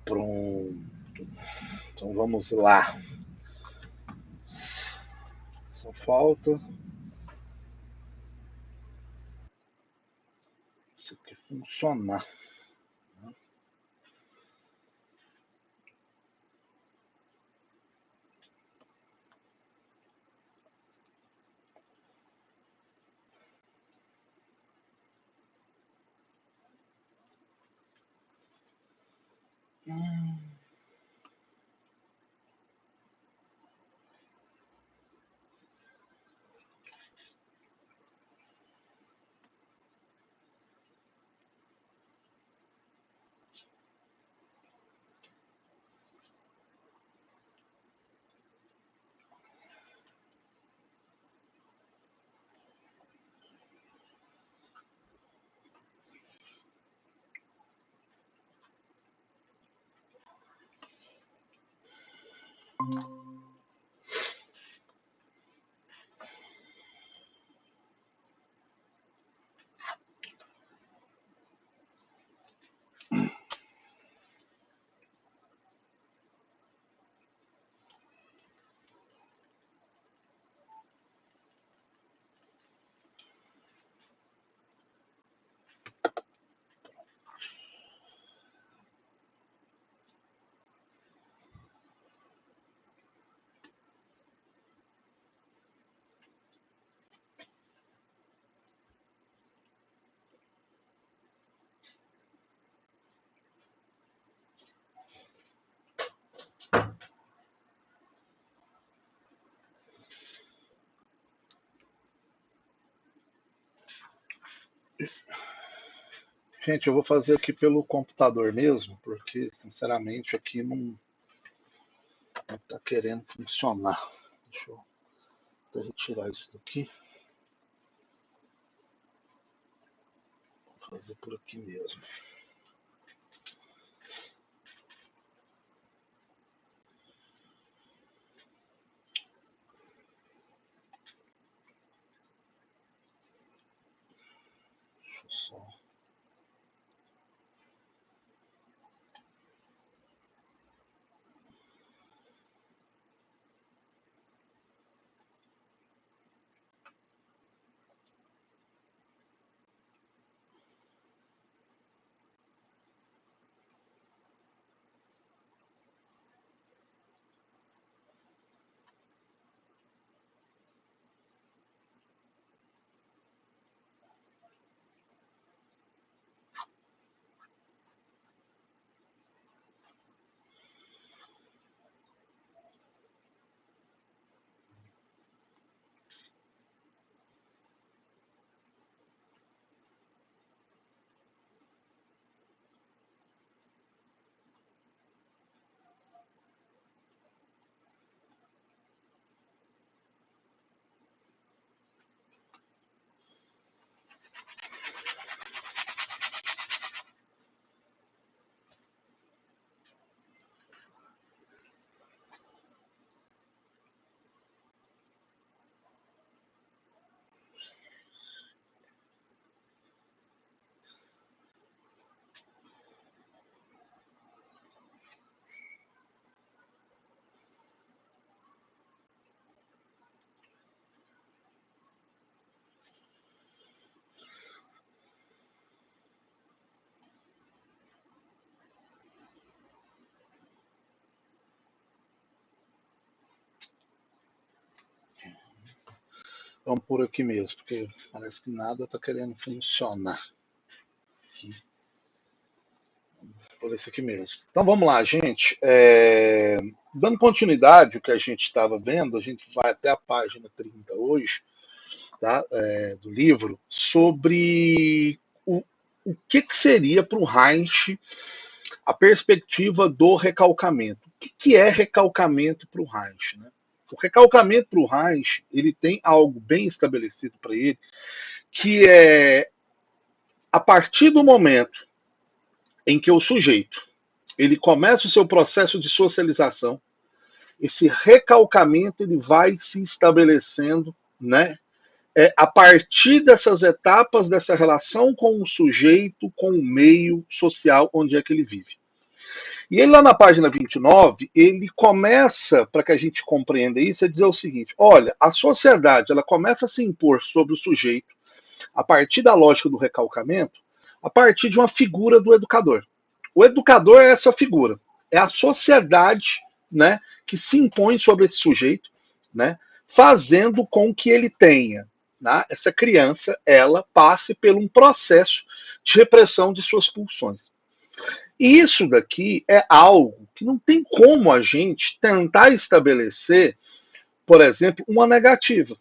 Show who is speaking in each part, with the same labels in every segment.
Speaker 1: Pronto. Então vamos lá. Só falta isso aqui funcionar. Gente, eu vou fazer aqui pelo computador mesmo, porque sinceramente aqui não está querendo funcionar. Deixa eu até retirar isso daqui. Vou fazer por aqui mesmo. Deixa eu só. Vamos por aqui mesmo, porque parece que nada está querendo funcionar. Aqui. Por esse aqui mesmo. Então vamos lá, gente. Dando continuidade ao que a gente estava vendo, a gente vai até a página 30 hoje, tá? Do livro, sobre o que seria para o Reich a perspectiva do recalcamento. O que é recalcamento para o Reich? Né? O recalcamento para o Reich, ele tem algo bem estabelecido para ele, que é a partir do momento em que o sujeito ele começa o seu processo de socialização, esse recalcamento ele vai se estabelecendo, né? A partir dessas etapas dessa relação com o sujeito, com o meio social onde é que ele vive. E ele lá na página 29, ele começa, para que a gente compreenda isso, a dizer o seguinte: olha, a sociedade ela começa a se impor sobre o sujeito a partir da lógica do recalcamento, a partir de uma figura do educador. O educador é essa figura, é a sociedade, né, que se impõe sobre esse sujeito, né, fazendo com que ele tenha, né, essa criança, ela passe por um processo de repressão de suas pulsões. E isso daqui é algo que não tem como a gente tentar estabelecer, por exemplo, uma negativa.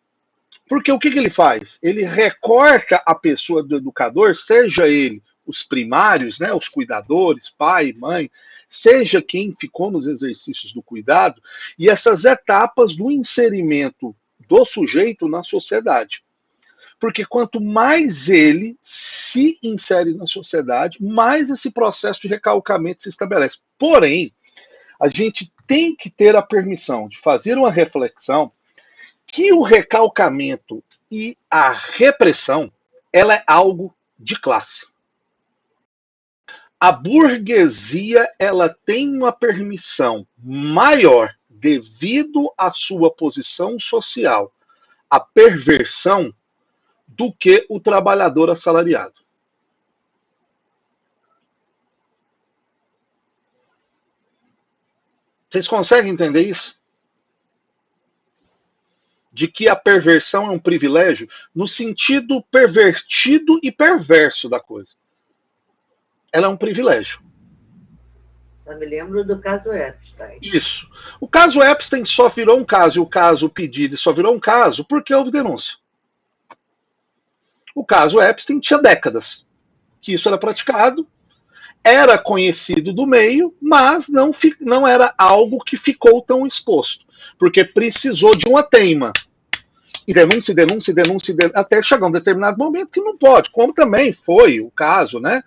Speaker 1: Porque o que ele faz? Ele recorta a pessoa do educador, seja ele os primários, né, os cuidadores, pai, mãe, seja quem ficou nos exercícios do cuidado, e essas etapas do inserimento do sujeito na sociedade. Porque quanto mais ele se insere na sociedade, mais esse processo de recalcamento se estabelece. Porém, a gente tem que ter a permissão de fazer uma reflexão que o recalcamento e a repressão ela é algo de classe. A burguesia ela tem uma permissão maior devido à sua posição social, a perversão do que o trabalhador assalariado. Vocês conseguem entender isso? De que a perversão é um privilégio no sentido pervertido e perverso da coisa. Ela é um privilégio.
Speaker 2: Só me lembro do caso Epstein.
Speaker 1: Isso. O caso Epstein só virou um caso, e o caso pedido só virou um caso porque houve denúncia. O caso Epstein tinha décadas que isso era praticado, era conhecido do meio, mas não era algo que ficou tão exposto, porque precisou de uma teima. E denúncia, até chegar um determinado momento que não pode, como também foi o caso, né,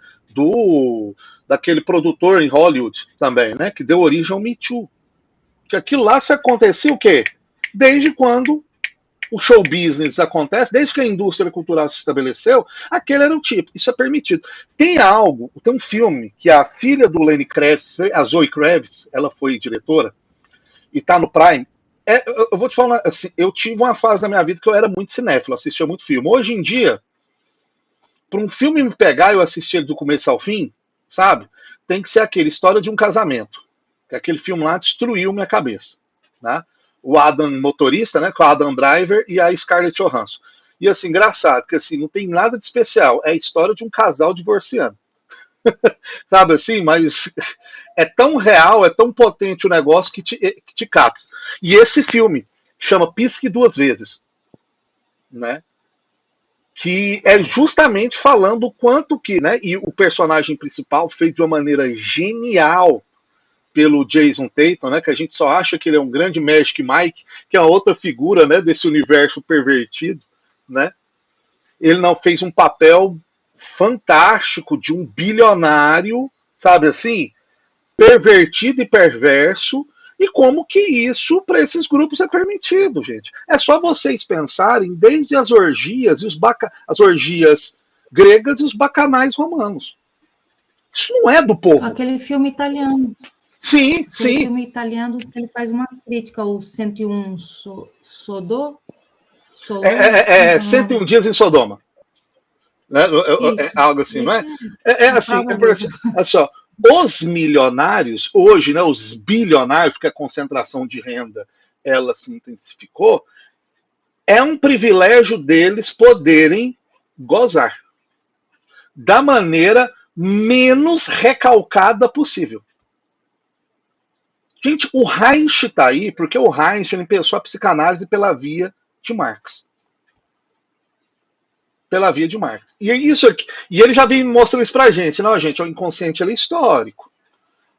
Speaker 1: daquele produtor em Hollywood também, né, que deu origem ao Me Too. Que aquilo lá se acontecia o quê? Desde quando o show business acontece, desde que a indústria cultural se estabeleceu, aquele era o tipo, isso é permitido. Tem um filme que a filha do Lenny Kravitz, a Zoe Kravitz, ela foi diretora, e tá no Prime. Eu vou te falar assim, eu tive uma fase na minha vida que eu era muito cinéfilo, assistia muito filme. Hoje em dia, para um filme me pegar e eu assistir ele do começo ao fim, sabe? Tem que ser aquele História de um Casamento. Que aquele filme lá destruiu minha cabeça. Né? O Adam Motorista, né? Com o Adam Driver e a Scarlett Johansson. E assim, engraçado, que assim, não tem nada de especial. É a história de um casal divorciando. Sabe assim? Mas é tão real, é tão potente o negócio que te capta. E esse filme chama Pisque Duas Vezes. Né? Que é justamente falando o quanto que, né? E o personagem principal feito de uma maneira genial pelo Jason Tatum, né? Que a gente só acha que ele é um grande Magic Mike, que é outra figura, né? Desse universo pervertido, né? Ele não fez um papel fantástico de um bilionário, sabe assim, pervertido e perverso. E como que isso para esses grupos é permitido, gente? É só vocês pensarem desde as orgias e as orgias gregas e os bacanais romanos. Isso não é do povo.
Speaker 3: Aquele filme italiano.
Speaker 1: Sim,
Speaker 3: Aquele
Speaker 1: sim.
Speaker 3: filme italiano que ele faz uma crítica ao 101 Sodô.
Speaker 1: 101 Dias em Sodoma. Né? É algo assim, não é? É assim, é só. Os milionários, hoje, né, os bilionários, porque a concentração de renda ela se intensificou, é um privilégio deles poderem gozar da maneira menos recalcada possível. Gente, o Reich está aí porque o Reich ele pensou a psicanálise pela via de Marx. Pela via de Marx. E isso aqui, e ele já vem mostrando isso pra gente. Não, gente, o inconsciente ele é histórico.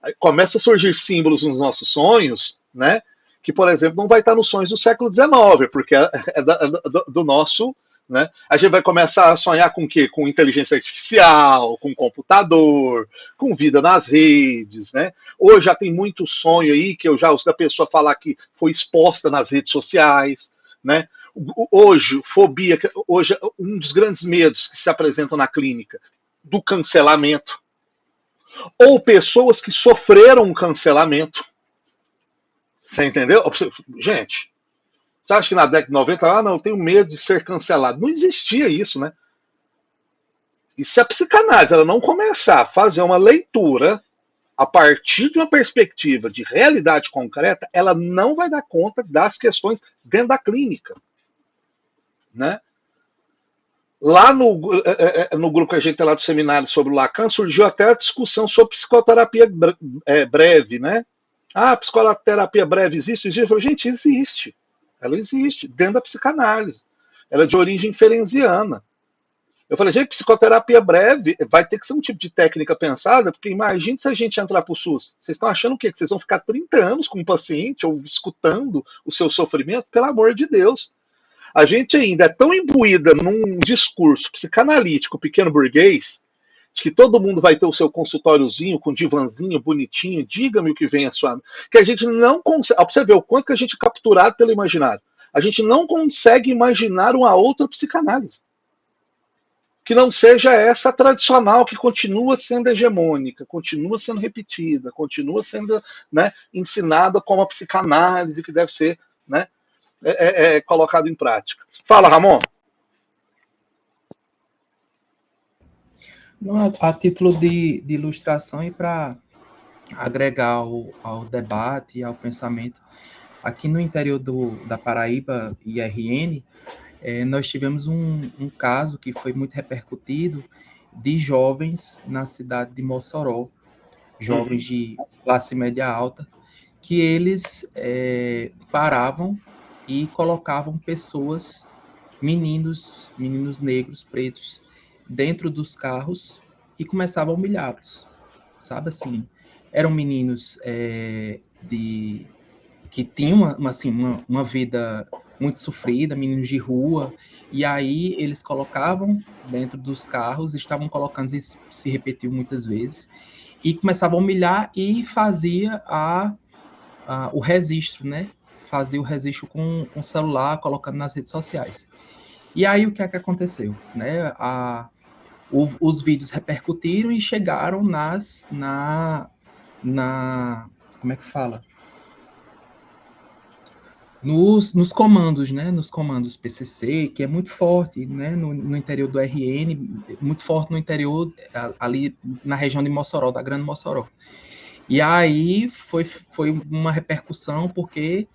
Speaker 1: Aí começa a surgir símbolos nos nossos sonhos, né? Que, por exemplo, não vai estar nos sonhos do século XIX, porque é do nosso. Né? A gente vai começar a sonhar com o quê? Com inteligência artificial, com computador, com vida nas redes. Né? Hoje já tem muito sonho aí que eu já ouço da pessoa falar que foi exposta nas redes sociais. Né? Hoje, fobia, um dos grandes medos que se apresentam na clínica, do cancelamento. Ou pessoas que sofreram um cancelamento. Você entendeu? Gente, você acha que na década de 90, não, eu tenho medo de ser cancelado. Não existia isso, né? E se a psicanálise ela não começar a fazer uma leitura a partir de uma perspectiva de realidade concreta, ela não vai dar conta das questões dentro da clínica, né? Lá no grupo que a gente tem lá do seminário sobre o Lacan, surgiu até a discussão sobre psicoterapia breve, né? Ah, psicoterapia breve existe? Existe? Eu falei, gente, existe. Ela existe, dentro da psicanálise. Ela é de origem ferenziana. Eu falei, gente, psicoterapia breve vai ter que ser um tipo de técnica pensada, porque imagine se a gente entrar para o SUS. Vocês estão achando o quê? Que vocês vão ficar 30 anos com um paciente ou escutando o seu sofrimento? Pelo amor de Deus. A gente ainda é tão imbuída num discurso psicanalítico pequeno burguês, de que todo mundo vai ter o seu consultóriozinho com divanzinho bonitinho, diga-me o que vem a sua... Que a gente não consegue... Ó, pra você ver o quanto que a gente é capturado pelo imaginário. A gente não consegue imaginar uma outra psicanálise que não seja essa tradicional, que continua sendo hegemônica, continua sendo repetida, continua sendo, né, ensinada como a psicanálise que deve ser, né, colocado em prática. Fala, Ramon.
Speaker 4: Não, a título de ilustração e para agregar ao debate e ao pensamento, aqui no interior da Paraíba, IRN, nós tivemos um caso que foi muito repercutido de jovens na cidade de Mossoró, jovens de classe média alta, que eles paravam e colocavam pessoas, meninos negros, pretos, dentro dos carros e começavam a humilhá-los, sabe assim? Eram meninos que tinham uma vida muito sofrida, meninos de rua, e aí eles colocavam dentro dos carros, estavam colocando, isso se repetiu muitas vezes, e começavam a humilhar e fazia o registro, né? Fazia o registro com o celular, colocando nas redes sociais. E aí o que é que aconteceu? Né? Os vídeos repercutiram e chegaram como é que fala? Nos comandos, né? Nos comandos PCC, que é muito forte, né? No interior do RN, muito forte no interior, ali na região de Mossoró, da Grande Mossoró. E aí foi uma repercussão, porque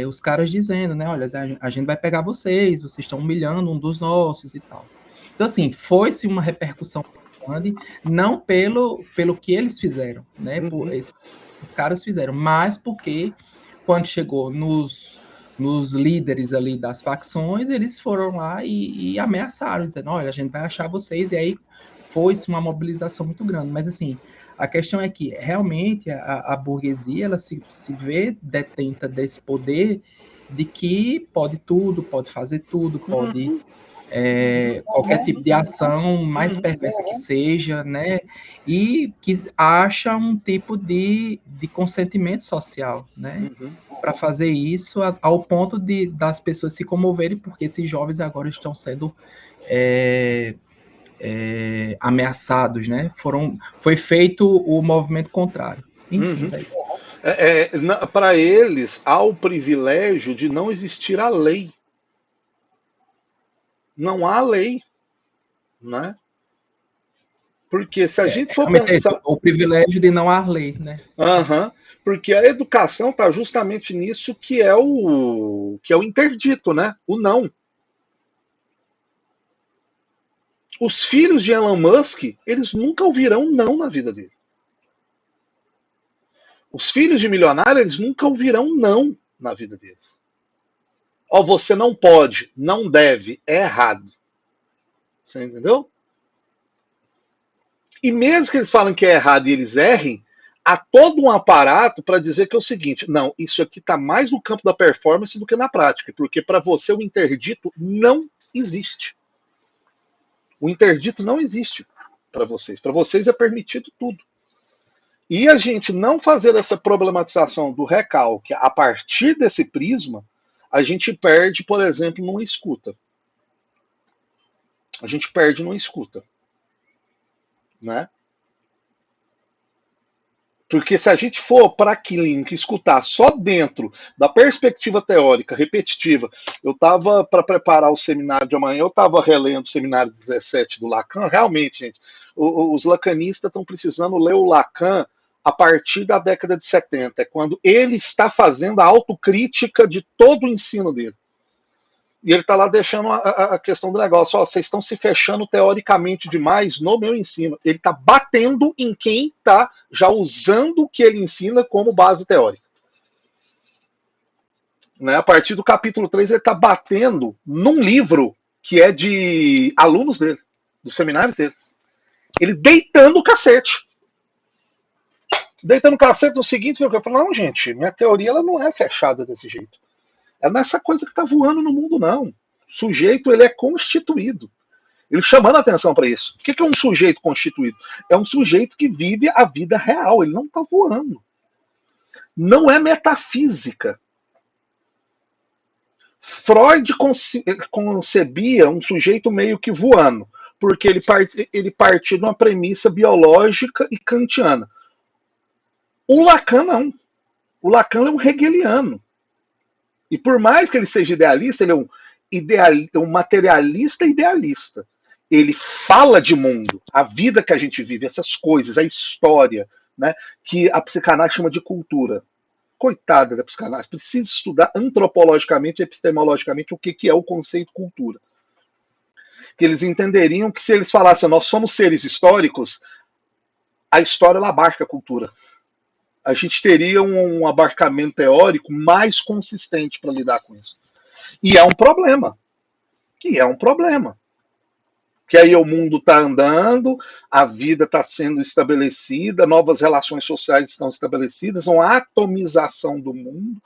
Speaker 4: os caras dizendo, né? Olha, a gente vai pegar vocês estão humilhando um dos nossos e tal. Então, assim, foi-se uma repercussão grande, não pelo que eles fizeram, né? Esses caras fizeram, mas porque quando chegou nos líderes ali das facções, eles foram lá e ameaçaram, dizendo, olha, a gente vai achar vocês, e aí foi-se uma mobilização muito grande. Mas, assim, a questão é que, realmente, a burguesia, ela se vê detenta desse poder de que pode tudo, pode fazer tudo, pode... qualquer tipo de ação, mais perversa que seja, né? E que acha um tipo de consentimento social, né? Para fazer isso, ao ponto das pessoas se comoverem, porque esses jovens agora estão sendo ameaçados, né? Foi feito o movimento contrário. Enfim,
Speaker 1: para eles, há o privilégio de não existir a lei. Não há lei, né? Porque se a gente for pensar...
Speaker 4: o privilégio de não há lei, né?
Speaker 1: Porque a educação está justamente nisso que é o interdito, né? O não. Os filhos de Elon Musk, eles nunca ouvirão não na vida dele. Os filhos de milionário, eles nunca ouvirão não na vida deles. Ó, você não pode, não deve, é errado. Você entendeu? E mesmo que eles falem que é errado e eles errem, há todo um aparato para dizer que é o seguinte, não, isso aqui está mais no campo da performance do que na prática, porque para você o interdito não existe. O interdito não existe para vocês. Para vocês é permitido tudo. E a gente não fazer essa problematização do recalque a partir desse prisma, a gente perde, por exemplo, numa escuta. A gente perde numa escuta. Né? Porque se a gente for para a clínica escutar só dentro da perspectiva teórica repetitiva, eu estava para preparar o seminário de amanhã, eu estava relendo o seminário 17 do Lacan. Realmente, gente, os lacanistas estão precisando ler o Lacan a partir da década de 70, é quando ele está fazendo a autocrítica de todo o ensino dele. E ele está lá deixando a questão do negócio. Ó, vocês estão se fechando teoricamente demais no meu ensino. Ele está batendo em quem está já usando o que ele ensina como base teórica. Né? A partir do capítulo 3, ele está batendo num livro que é de alunos dele, dos seminários dele. Ele deitando o cacete. Deitando o cacete no seguinte, eu falo, não, gente, minha teoria ela não é fechada desse jeito. É nessa coisa que está voando no mundo, não. O sujeito ele é constituído. Ele chamando a atenção para isso. O que é um sujeito constituído? É um sujeito que vive a vida real. Ele não está voando. Não é metafísica. Freud concebia um sujeito meio que voando, porque ele partiu de uma premissa biológica e kantiana. O Lacan não. O Lacan é um hegeliano. E por mais que ele seja idealista, ele é um materialista idealista. Ele fala de mundo, a vida que a gente vive, essas coisas, a história, né, que a psicanálise chama de cultura. Coitada da psicanálise, precisa estudar antropologicamente e epistemologicamente o que é o conceito cultura. Que eles entenderiam que se eles falassem nós somos seres históricos, a história ela abarca a cultura. A gente teria um abarcamento teórico mais consistente para lidar com isso. E é um problema. Que aí o mundo está andando, a vida está sendo estabelecida, novas relações sociais estão estabelecidas, uma atomização do mundo,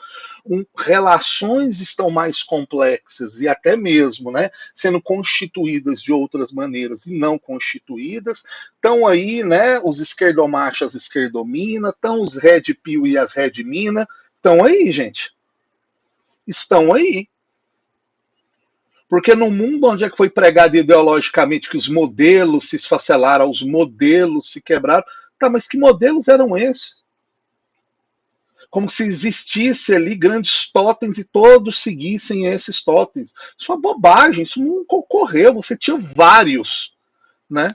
Speaker 1: relações estão mais complexas e até mesmo, né, sendo constituídas de outras maneiras e não constituídas. Estão aí, né, os esquerdomachos, as esquerdominas, estão os red pill e as red mina, estão aí, gente. Estão aí. Porque no mundo onde é que foi pregado ideologicamente que os modelos se esfacelaram, os modelos se quebraram, tá, mas que modelos eram esses? Como se existisse ali grandes totens e todos seguissem esses totens. Isso é uma bobagem, isso nunca ocorreu, você tinha vários, né?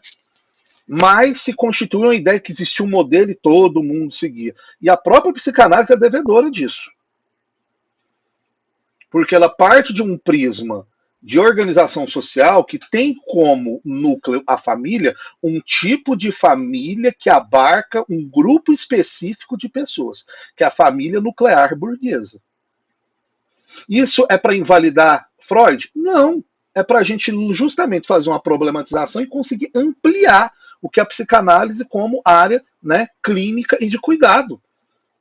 Speaker 1: Mas se constitui uma ideia que existia um modelo e todo mundo seguia. E a própria psicanálise é devedora disso. Porque ela parte de um prisma de organização social que tem como núcleo a família, um tipo de família que abarca um grupo específico de pessoas, que é a família nuclear burguesa. Isso é para invalidar Freud? Não. É para a gente justamente fazer uma problematização e conseguir ampliar o que é a psicanálise como área, né, clínica e de cuidado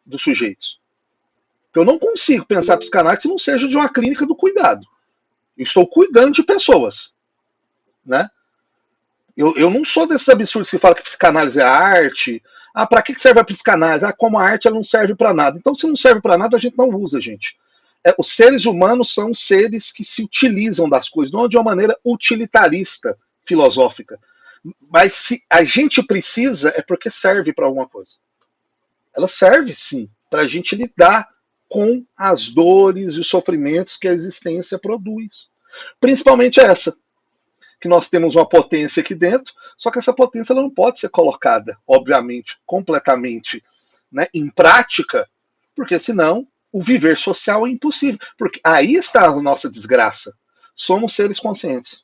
Speaker 1: dos sujeitos. Eu não consigo pensar a psicanálise se não seja de uma clínica do cuidado. Eu estou cuidando de pessoas, né? Eu não sou desses absurdos que falam que psicanálise é arte. Ah, para que serve a psicanálise? Ah, como a arte ela não serve para nada. Então, se não serve para nada, a gente não usa, gente. Os seres humanos são seres que se utilizam das coisas, não de uma maneira utilitarista, filosófica. Mas se a gente precisa, é porque serve para alguma coisa. Ela serve, sim, para a gente lidar com as dores e os sofrimentos que a existência produz. Principalmente essa, que nós temos uma potência aqui dentro, só que essa potência ela não pode ser colocada, obviamente, completamente, né, em prática, porque senão o viver social é impossível. Porque aí está a nossa desgraça. Somos seres conscientes.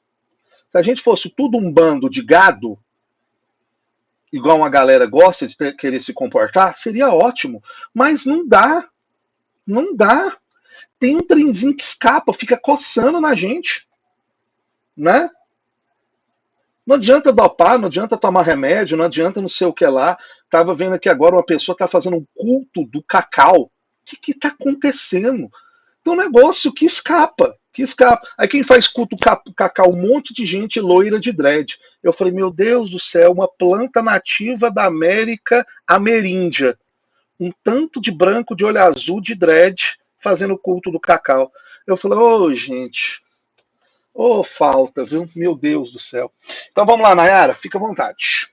Speaker 1: Se a gente fosse tudo um bando de gado, igual uma galera gosta de querer se comportar, seria ótimo. Mas não dá. Não dá. Tem um trenzinho que escapa, fica coçando na gente. Né? Não adianta dopar, não adianta tomar remédio, não adianta não sei o que lá. Tava vendo aqui agora uma pessoa tá fazendo um culto do cacau. O que tá acontecendo? Então, um negócio que escapa. Aí quem faz culto cacau, um monte de gente loira de dread. Eu falei, meu Deus do céu, uma planta nativa da América ameríndia. Um tanto de branco de olho azul de dread fazendo o culto do cacau. Eu falei, ô, gente, ô, falta, viu? Meu Deus do céu. Então vamos lá, Nayara, fica à vontade.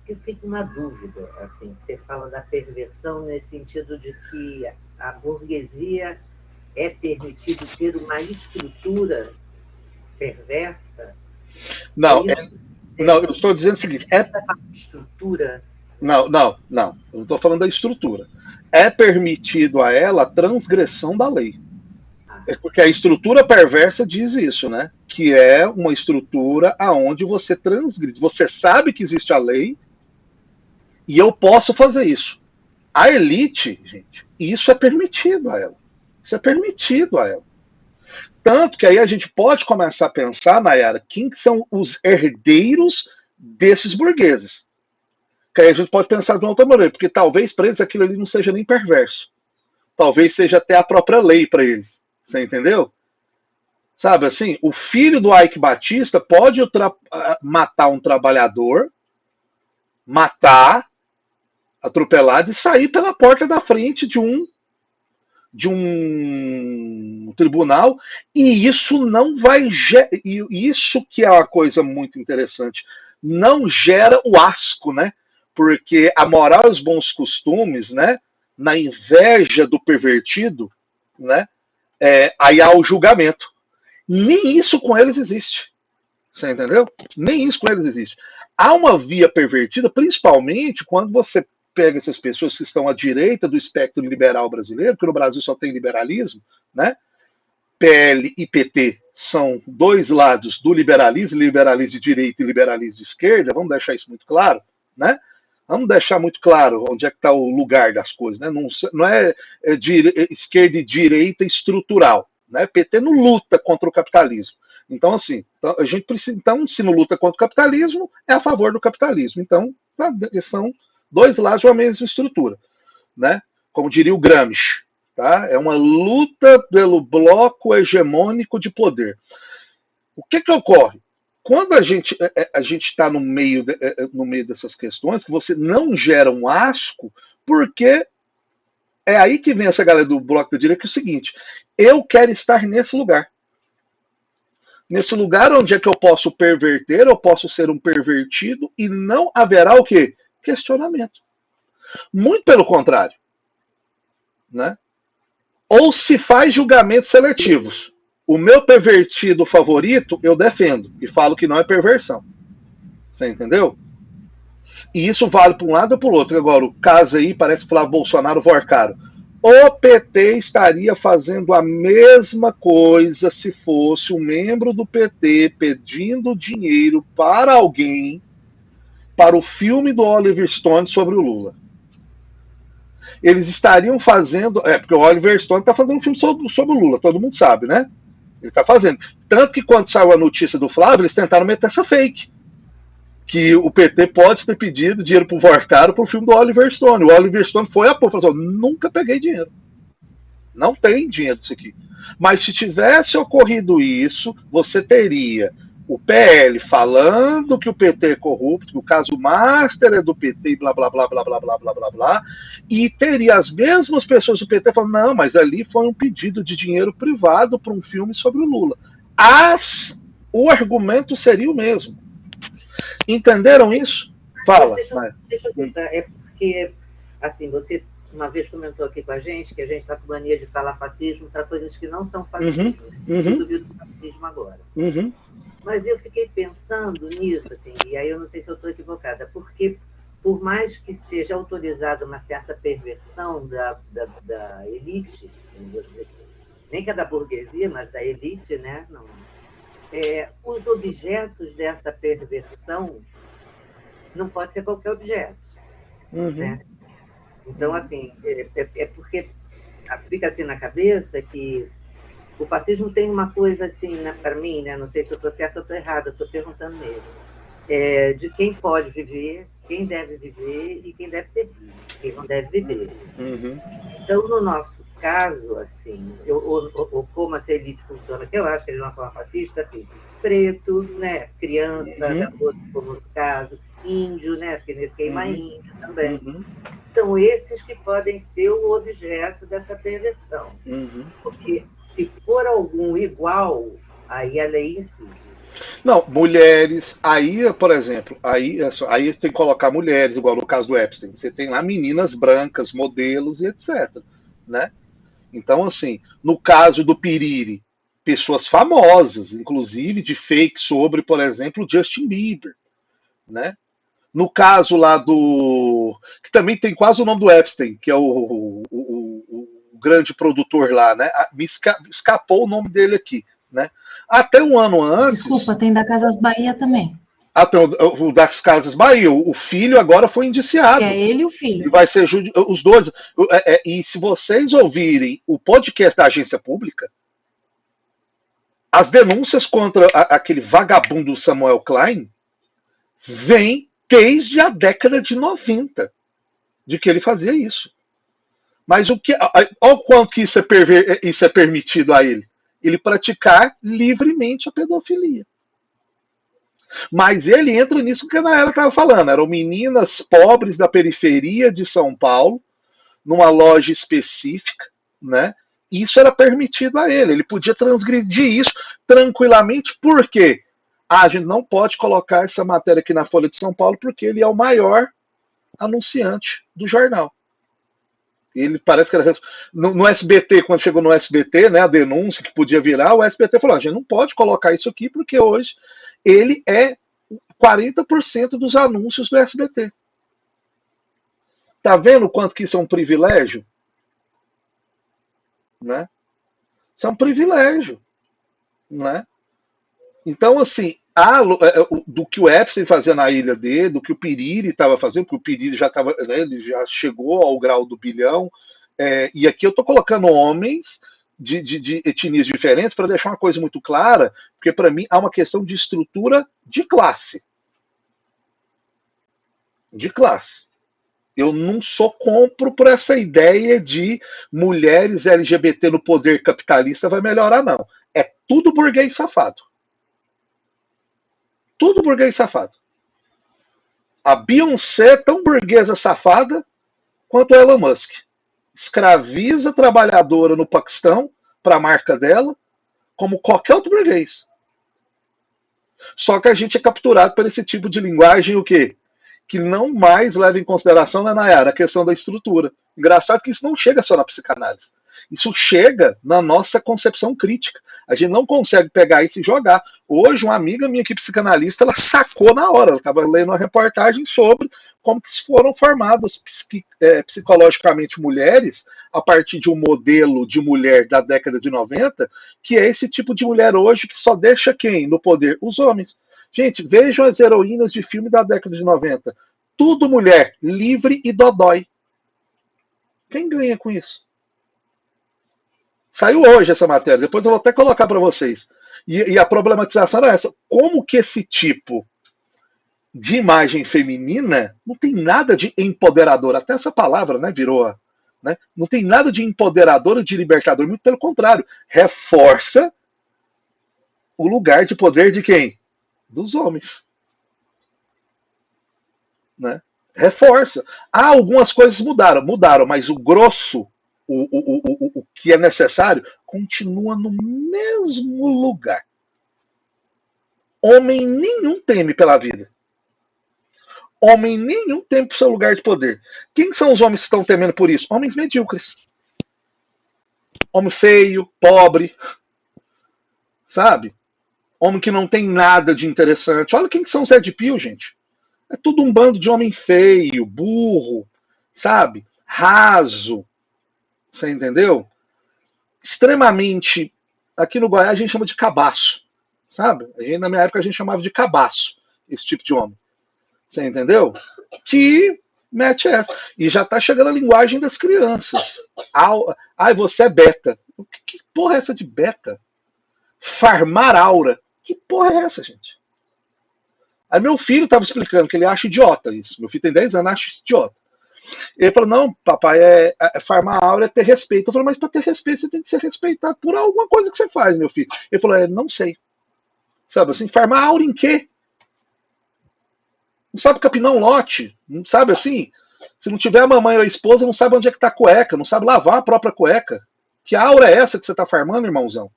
Speaker 2: eu fico uma dúvida, assim, você fala da perversão nesse sentido de que a burguesia é permitido ter uma estrutura perversa?
Speaker 1: Não,
Speaker 2: É isso?
Speaker 1: não, eu estou dizendo o seguinte:
Speaker 2: Estrutura.
Speaker 1: não, não, não. Eu não estou falando da estrutura. É permitido a ela a transgressão da lei. É porque a estrutura perversa diz isso, né? Que é uma estrutura aonde você transgride. Você sabe que existe a lei e eu posso fazer isso. A elite, gente, isso é permitido a ela. Isso é permitido a ela. Tanto que aí a gente pode começar a pensar, Nayara, quem são os herdeiros desses burgueses. Que aí a gente pode pensar de uma outra maneira, porque talvez para eles aquilo ali não seja nem perverso. Talvez seja até a própria lei para eles. Você entendeu? Sabe assim, o filho do Ike Batista pode matar um trabalhador, matar, atropelado e sair pela porta da frente de um tribunal, e isso não vai isso que é uma coisa muito interessante, não gera o asco, né? Porque a moral e os bons costumes, né, na inveja do pervertido, né, aí há o julgamento. Nem isso com eles existe. Você entendeu? Nem isso com eles existe. Há uma via pervertida, principalmente quando você pega essas pessoas que estão à direita do espectro liberal brasileiro, porque no Brasil só tem liberalismo, né? PL e PT são dois lados do liberalismo, liberalismo de direita e liberalismo de esquerda, vamos deixar isso muito claro, né? Vamos deixar muito claro onde é que está o lugar das coisas, né? Não é esquerda e direita estrutural, né? PT não luta contra o capitalismo. Então, assim, a gente precisa. Então, se não luta contra o capitalismo, é a favor do capitalismo. Então, são dois lados de uma mesma estrutura, né? Como diria o Gramsci, tá? É uma luta pelo bloco hegemônico de poder. O que ocorre? Quando a gente está no meio dessas questões, que você não gera um asco, porque é aí que vem essa galera do bloco da direita, que é o seguinte: eu quero estar nesse lugar. Nesse lugar onde é que eu posso perverter, eu posso ser um pervertido e não haverá o quê? Questionamento. Muito pelo contrário. Né? Ou se faz julgamentos seletivos. O meu pervertido favorito eu defendo e falo que não é perversão. Você entendeu? E isso vale para um lado ou para o outro. Agora, o caso aí parece falar Bolsonaro Vorcaro. O PT estaria fazendo a mesma coisa se fosse um membro do PT pedindo dinheiro para alguém para o filme do Oliver Stone sobre o Lula. Eles estariam fazendo. Porque o Oliver Stone está fazendo um filme sobre o Lula, todo mundo sabe, né? Ele está fazendo. Tanto que quando saiu a notícia do Flávio, eles tentaram meter essa fake. Que o PT pode ter pedido dinheiro pro Vorcaro pro filme do Oliver Stone. O Oliver Stone foi a porra, falou: nunca peguei dinheiro. Não tem dinheiro disso aqui. Mas se tivesse ocorrido isso, você teria o PL falando que o PT é corrupto, que o caso Master é do PT e blá blá blá blá blá blá blá blá blá, e teria as mesmas pessoas do PT falando: não, mas ali foi um pedido de dinheiro privado para um filme sobre o Lula. O argumento seria o mesmo. Entenderam isso? Fala.
Speaker 2: Deixa eu pensar. É porque, assim, você uma vez comentou aqui com a gente que a gente está com mania de falar fascismo para coisas que não são fascismo. Eu duvido do fascismo agora. Mas eu fiquei pensando nisso, assim, e aí eu não sei se eu estou equivocada, porque por mais que seja autorizada uma certa perversão da elite, nem que é da burguesia, mas da elite, né? Não, os objetos dessa perversão não pode ser qualquer objeto. Né? Então, assim, porque fica assim na cabeça que o fascismo tem uma coisa assim, né, para mim, né, não sei se eu estou certa ou estou errada, estou perguntando mesmo, de quem pode viver, quem deve viver e quem deve servir, quem não deve viver. Então, no nosso caso, assim, ou como essa elite funciona, que eu acho que é de uma forma fascista, assim, preto, né, criança, como no caso, índio, né, porque queima índio também. São esses que podem ser o objeto dessa perversão. Porque se for algum igual, aí a lei incide.
Speaker 1: Não, mulheres, aí, por exemplo, aí tem que colocar mulheres, igual no caso do Epstein. Você tem lá meninas brancas, modelos e etc. Né? Então, assim, no caso do Piriri, pessoas famosas, inclusive de fake sobre, por exemplo, Justin Bieber. Né? No caso lá do. Que também tem quase o nome do Epstein, que é o grande produtor lá, né? Me escapou o nome dele aqui. Né? Até um ano antes.
Speaker 3: Desculpa, tem da Casas Bahia também.
Speaker 1: Até o das Casas Bahia. O filho agora foi indiciado.
Speaker 3: É ele e o filho.
Speaker 1: E vai ser os dois. E se vocês ouvirem o podcast da agência pública, as denúncias contra aquele vagabundo Samuel Klein vêm desde a década de 90 de que ele fazia isso. Mas olha o quanto que isso é permitido a ele. Ele praticar livremente a pedofilia. Mas ele entra nisso que a Nayara estava falando. Eram meninas pobres da periferia de São Paulo, numa loja específica, né? Isso era permitido a ele. Ele podia transgredir isso tranquilamente. Por quê? A gente não pode colocar essa matéria aqui na Folha de São Paulo porque ele é o maior anunciante do jornal. Ele parece que era no SBT, quando chegou no SBT, né, a denúncia que podia virar, o SBT falou: a gente não pode colocar isso aqui porque hoje ele é 40% dos anúncios do SBT. Tá vendo o quanto que isso é um privilégio? Né? Isso é um privilégio. Né? Então, assim, do que o Epstein fazia na ilha dele, do que o Piriri estava fazendo, porque o Piriri já estava, né, ele já chegou ao grau do bilhão, e aqui eu estou colocando homens de etnias diferentes para deixar uma coisa muito clara, porque para mim há uma questão de estrutura de classe. De classe. Eu não sou compro por essa ideia de mulheres LGBT no poder capitalista vai melhorar, não. É tudo burguês safado. Tudo burguês safado. A Beyoncé é tão burguesa safada quanto a Elon Musk. Escraviza trabalhadora no Paquistão para a marca dela, como qualquer outro burguês. Só que a gente é capturado por esse tipo de linguagem, o quê? Que não mais leva em consideração, né, Nayara, a questão da estrutura. Engraçado que isso não chega só na psicanálise. Isso chega na nossa concepção crítica. A gente não consegue pegar isso e jogar. Hoje, uma amiga minha aqui, psicanalista, ela sacou na hora. Ela estava lendo uma reportagem sobre como que foram formadas psicologicamente mulheres a partir de um modelo de mulher da década de 90, que é esse tipo de mulher hoje que só deixa quem no poder? Os homens. Gente, vejam as heroínas de filme da década de 90. Tudo mulher, livre e dodói. Quem ganha com isso? Saiu hoje essa matéria, depois eu vou até colocar para vocês. E a problematização era essa. Como que esse tipo de imagem feminina não tem nada de empoderador? Até essa palavra, né, virou... Né, não tem nada de empoderador e de libertador, muito pelo contrário. Reforça o lugar de poder de quem? Dos homens. Né? Reforça. Algumas coisas mudaram, mas o grosso, o que é necessário, continua no mesmo lugar. Homem nenhum teme pela vida. Homem nenhum teme pro seu lugar de poder. Quem são os homens que estão temendo por isso? Homens medíocres. Homem feio, pobre. Sabe? Homem que não tem nada de interessante. Olha quem são os Red Pill, gente. É tudo um bando de homem feio, burro, sabe? Raso. Você entendeu? Extremamente. Aqui no Goiás a gente chama de cabaço. Sabe? Na minha época a gente chamava de cabaço. Esse tipo de homem. Você entendeu? Que mete essa. E já tá chegando a linguagem das crianças. Ai, você é beta. Que porra é essa de beta? Farmar aura. Que porra é essa, gente? Aí meu filho estava explicando que ele acha idiota isso. Meu filho tem 10 anos, acha isso idiota. Ele falou, não, papai, farmar aura é ter respeito. Eu falei, mas para ter respeito você tem que ser respeitado por alguma coisa que você faz, meu filho. Ele falou, não sei. Sabe assim, farmar aura em quê? Não sabe capinar um lote? Não sabe assim? Se não tiver a mamãe ou a esposa, não sabe onde é que tá a cueca, não sabe lavar a própria cueca. Que aura é essa que você tá farmando, irmãozão?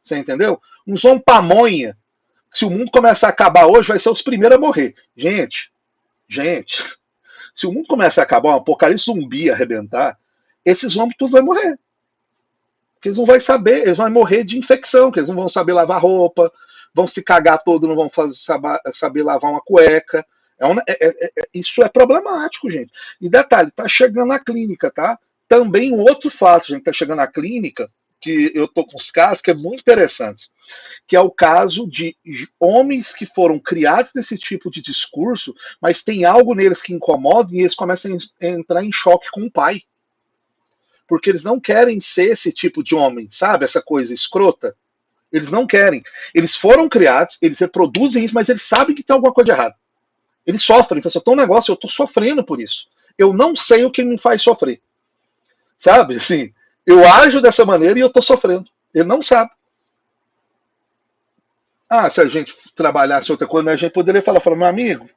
Speaker 1: Você entendeu? Uns homens pamonha, Se o mundo começar a acabar hoje, vai ser os primeiros a morrer. Gente, se o mundo começar a acabar, um apocalipse zumbi arrebentar, esses homens tudo vai morrer. Porque eles não vão saber, eles vão morrer de infecção, porque eles não vão saber lavar roupa, vão se cagar todo, não vão saber lavar uma cueca. Isso é problemático, gente. E detalhe, tá chegando na clínica, tá? Também um outro fato, gente, tá chegando na clínica, que eu tô com os casos, que é muito interessante, que é o caso de homens que foram criados nesse tipo de discurso, mas tem algo neles que incomoda e eles começam a entrar em choque com o pai. Porque eles não querem ser esse tipo de homem, sabe? Essa coisa escrota. Eles não querem. Eles foram criados, eles reproduzem isso, mas eles sabem que tem alguma coisa de errado. Eles sofrem. Então, tem um negócio, eu tô sofrendo por isso. Eu não sei o que me faz sofrer. Sabe? Assim, eu ajo dessa maneira e eu tô sofrendo. Ele não sabe. Se a gente trabalhasse outra coisa, a gente poderia falar, meu amigo,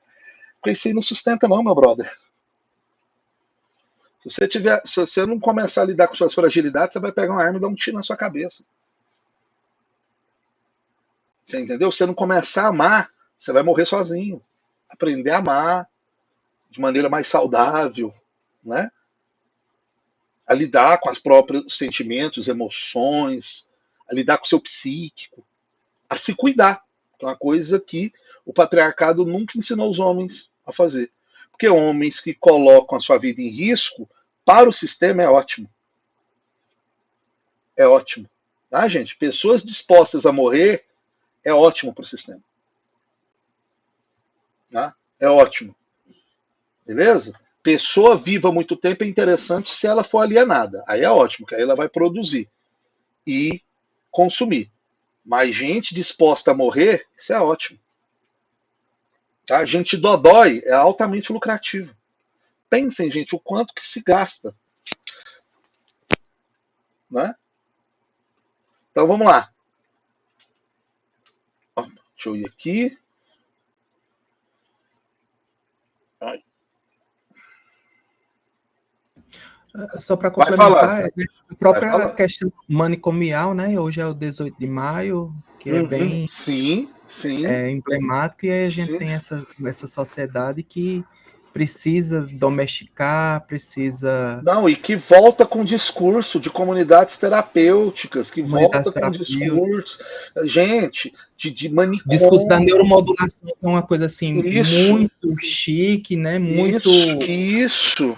Speaker 1: isso aí não sustenta não, meu brother. Se você não começar a lidar com suas fragilidades, você vai pegar uma arma e dar um tiro na sua cabeça. Você entendeu? Se você não começar a amar, você vai morrer sozinho. Aprender a amar de maneira mais saudável, né? A lidar com os próprios sentimentos, emoções, a lidar com o seu psíquico, a se cuidar. É uma coisa que o patriarcado nunca ensinou os homens a fazer. Porque homens que colocam a sua vida em risco, para o sistema é ótimo. É ótimo. Tá, gente? Pessoas dispostas a morrer é ótimo para o sistema. Tá? É ótimo. Beleza? Pessoa viva muito tempo é interessante se ela for alienada. Aí é ótimo, que aí ela vai produzir e consumir. Mas gente disposta a morrer, isso é ótimo. Tá? Gente dodói é altamente lucrativo. Pensem, gente, o quanto que se gasta. Né? Então vamos lá. Deixa eu ir aqui. Ai.
Speaker 4: Só para complementar, a própria questão manicomial, né? Hoje é o 18 de maio, que é bem
Speaker 1: sim.
Speaker 4: Emblemático, e aí a gente tem essa sociedade que precisa domesticar, precisa...
Speaker 1: Não, e que volta com discurso de comunidades terapêuticas, que volta com discurso, gente, de manicômio.
Speaker 4: Discurso da neuromodulação é uma coisa assim, muito chique, né? Muito...
Speaker 1: Isso.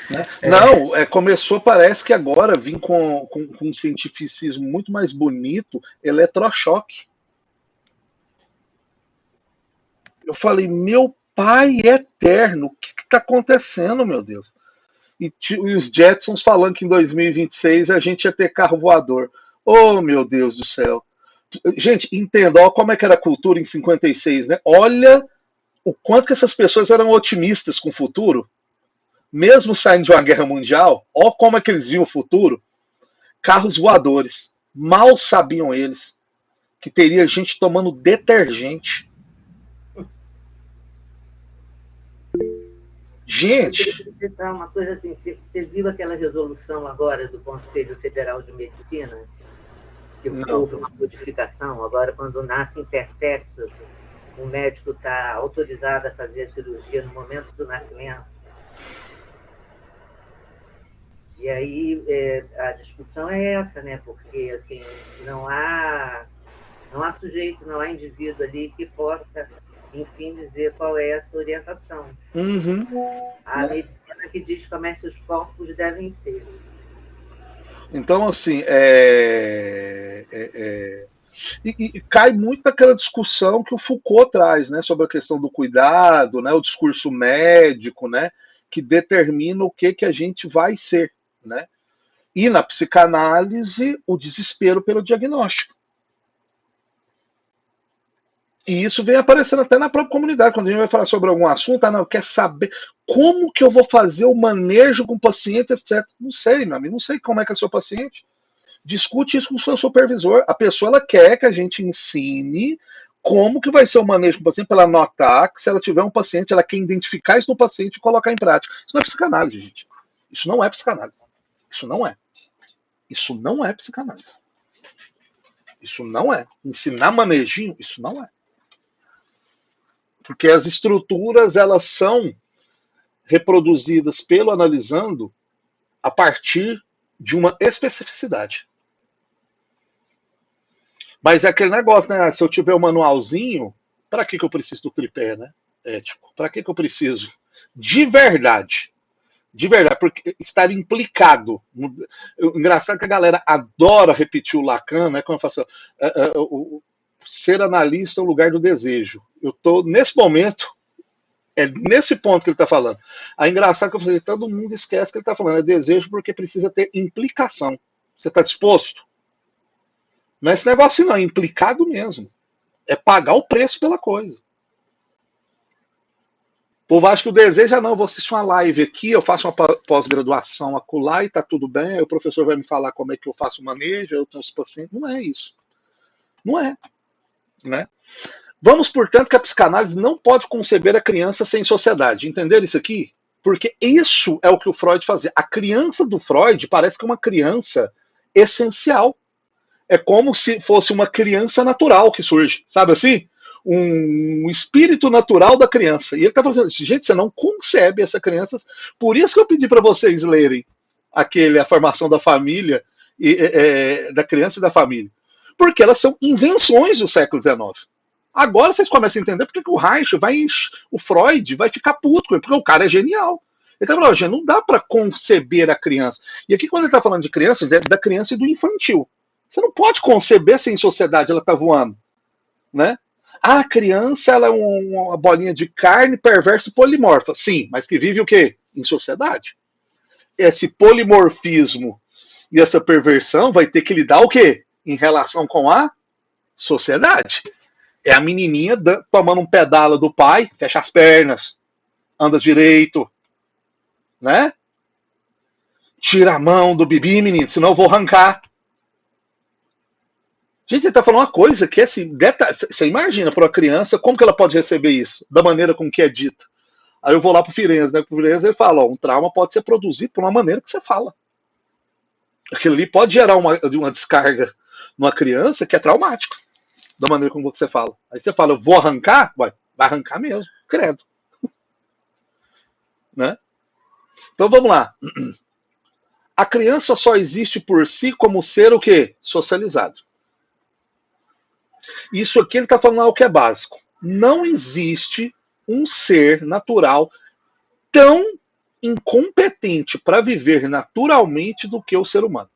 Speaker 1: Né? Não, começou, parece que agora vim com um cientificismo muito mais bonito, eletrochoque. Eu falei, meu pai eterno, o que está acontecendo, meu Deus? E os Jetsons falando que em 2026 a gente ia ter carro voador. Oh, meu Deus do céu. Gente, entenda, ó, como é que era a cultura em 56, né? Olha o quanto que essas pessoas eram otimistas com o futuro. Mesmo saindo de uma guerra mundial, ó como é que eles viam o futuro. Carros voadores. Mal sabiam eles que teria gente tomando detergente. Gente.
Speaker 2: Uma coisa assim, você viu aquela resolução agora do Conselho Federal de Medicina? Que houve uma modificação, agora quando nasce intersexo, o médico está autorizado a fazer a cirurgia no momento do nascimento. E aí a discussão é essa, né? Porque assim, não há sujeito, não há indivíduo ali que possa, enfim, dizer qual é a sua orientação. A medicina que diz como é que os corpos devem ser.
Speaker 1: Então, assim, e cai muito naquela discussão que o Foucault traz, né, sobre a questão do cuidado, né, o discurso médico, né, que determina o que a gente vai ser, né? E na psicanálise, o desespero pelo diagnóstico. E isso vem aparecendo até na própria comunidade. Quando a gente vai falar sobre algum assunto, não, quer saber como que eu vou fazer o manejo com o paciente, etc. Não sei, meu amigo, não sei como é que é seu paciente. Discute isso com o seu supervisor. A pessoa ela quer que a gente ensine como que vai ser o manejo com o paciente, para ela notar que se ela tiver um paciente, ela quer identificar isso no paciente e colocar em prática. Isso não é psicanálise, gente. Isso não é psicanálise. Isso não é. Isso não é psicanálise. Isso não é. Ensinar manejinho, isso não é. Porque as estruturas, elas são reproduzidas pelo analisando a partir de uma especificidade. Mas é aquele negócio, né? Se eu tiver um manualzinho, para que eu preciso do tripé, né? Ético. Para que eu preciso? De verdade, porque estar implicado. Engraçado que a galera adora repetir o Lacan, né? Quando eu faço o ser analista é o lugar do desejo. Eu estou, nesse momento, é nesse ponto que ele está falando. Aí engraçado que eu falei, todo mundo esquece que ele está falando. É desejo porque precisa ter implicação. Você está disposto? Não é esse negócio não, é implicado mesmo. É pagar o preço pela coisa. O povo acha que o desejo é não, eu vou assistir uma live aqui, eu faço uma pós-graduação acolá e tá tudo bem, aí o professor vai me falar como é que eu faço o manejo, eu tenho os pacientes. Não é isso. Não é. Né? Vamos, portanto, que a psicanálise não pode conceber a criança sem sociedade. Entenderam isso aqui? Porque isso é o que o Freud fazia. A criança do Freud parece que é uma criança essencial. É como se fosse uma criança natural que surge, sabe assim? Um espírito natural da criança. E ele está fazendo isso. Gente, você não concebe essa criança. Por isso que eu pedi para vocês lerem A Formação da Família, da Criança e da Família. Porque elas são invenções do século XIX. Agora vocês começam a entender porque o Reich o Freud vai ficar puto com ele, porque o cara é genial. Ele está falando, não dá para conceber a criança. E aqui, quando ele está falando de criança, é da criança e do infantil. Você não pode conceber sem sociedade, ela está voando. Né? A criança ela é uma bolinha de carne perversa e polimorfa. Sim, mas que vive o quê? Em sociedade. Esse polimorfismo e essa perversão vai ter que lidar o quê? Em relação com a sociedade. É a menininha tomando um pedala do pai, fecha as pernas, anda direito, né? Tira a mão do bibi, menino, senão eu vou arrancar. Gente, ele está falando uma coisa que, assim, você imagina para uma criança como que ela pode receber isso, da maneira com que é dita. Aí eu vou lá para o Firenze, né? Para o Firenze ele fala, ó, um trauma pode ser produzido por uma maneira que você fala. Aquilo ali pode gerar uma descarga numa criança que é traumática, da maneira como você fala. Aí você fala, eu vou arrancar? Vai arrancar mesmo, credo. Né? Então vamos lá. A criança só existe por si como ser o quê? Socializado. Isso aqui ele está falando algo que é básico. Não existe um ser natural tão incompetente para viver naturalmente do que o ser humano.